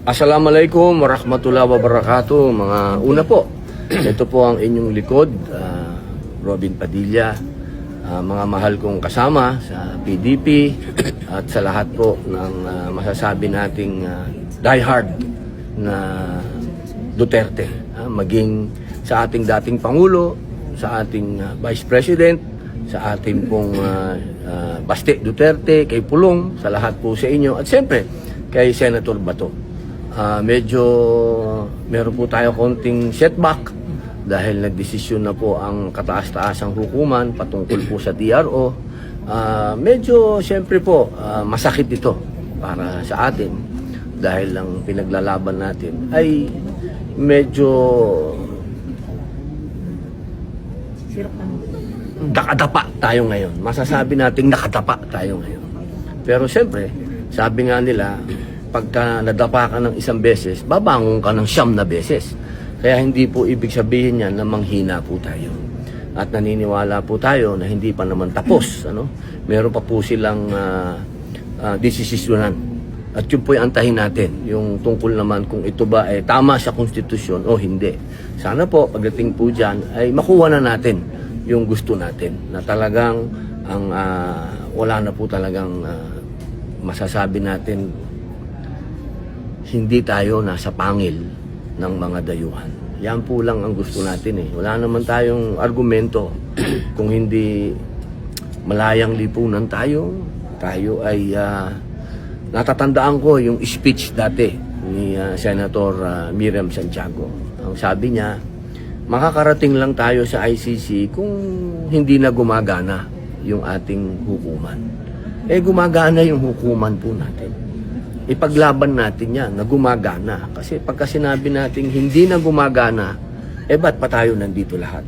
Assalamualaikum warahmatullahi wabarakatuh. Mga una po, ito po ang inyong likod, Robin Padilla. Mga mahal kong kasama sa PDP at sa lahat po ng masasabi nating diehard na Duterte. Maging sa ating dating Pangulo, sa ating Vice President, sa ating pong Baste Duterte, kay Pulong, sa lahat po sa inyo at siyempre kay Senator Bato. Medyo meron po tayo konting setback dahil nagdesisyon na po ang kataas-taasang hukuman patungkol po sa DRO. Medyo siyempre po masakit ito para sa atin dahil ang pinaglalaban natin ay medyo nakadapa tayo ngayon. Masasabi natin nakadapa tayo ngayon. Pero siyempre, sabi nga nila, pagka nadapa ka ng isang beses, babangon ka ng 9 na beses. Kaya hindi po ibig sabihin yan na manghina po tayo. At naniniwala po tayo na hindi pa naman tapos. Meron pa po silang desisyonan. At yun po yung antahin natin. Yung tungkol naman kung ito ba ay tama sa konstitusyon o hindi. Sana po pagdating po dyan ay makuha na natin yung gusto natin. Na talagang wala na po talagang masasabi natin hindi tayo nasa pangil ng mga dayuhan. Yan po lang ang gusto natin eh. Wala naman tayong argumento kung hindi malayang lipunan tayo. Tayo ay natatandaan ko yung speech dati ni Senator Miriam Santiago. Ang sabi niya, makakarating lang tayo sa ICC kung hindi na gumagana yung ating hukuman. Gumagana yung hukuman po natin. Ipaglaban natin yan na gumagana. Kasi pagka sinabi natin hindi na gumagana, ba't pa tayo nandito lahat?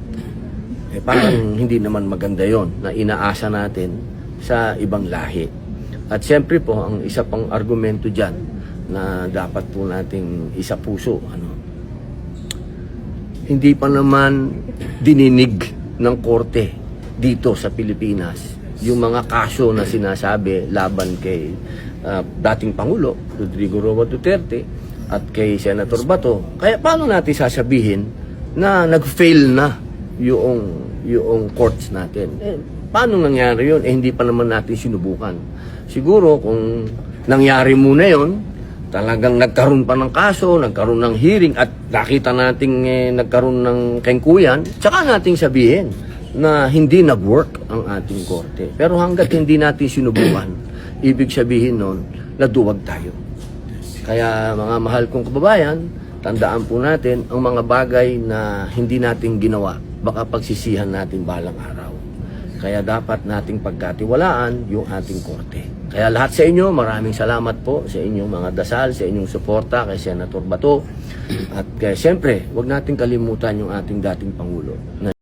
Parang hindi naman maganda yon na inaasa natin sa ibang lahi. At siyempre po, ang isa pang argumento dyan na dapat po nating isa puso. Hindi pa naman dininig ng korte dito sa Pilipinas yung mga kaso na sinasabi laban kay dating Pangulo, Rodrigo Roa Duterte, at kay Senator Bato. Kaya paano natin sasabihin na nag-fail na yung courts natin? Paano nangyari yun? Hindi pa naman natin sinubukan. Siguro kung nangyari muna yun, talagang nagkaroon pa ng kaso, nagkaroon ng hearing, at nakita nating nagkaroon ng kengkuyan, tsaka nating sabihin na hindi nag-work ang ating korte. Pero hanggat hindi natin sinubukan, ibig sabihin nun, naduwag tayo. Kaya mga mahal kong kababayan, tandaan po natin ang mga bagay na hindi natin ginawa, baka pagsisihan natin balang araw. Kaya dapat nating pagkatiwalaan yung ating korte. Kaya lahat sa inyo, maraming salamat po sa inyong mga dasal, sa inyong suporta kay Senator Bato. At siyempre, huwag nating kalimutan yung ating dating Pangulo.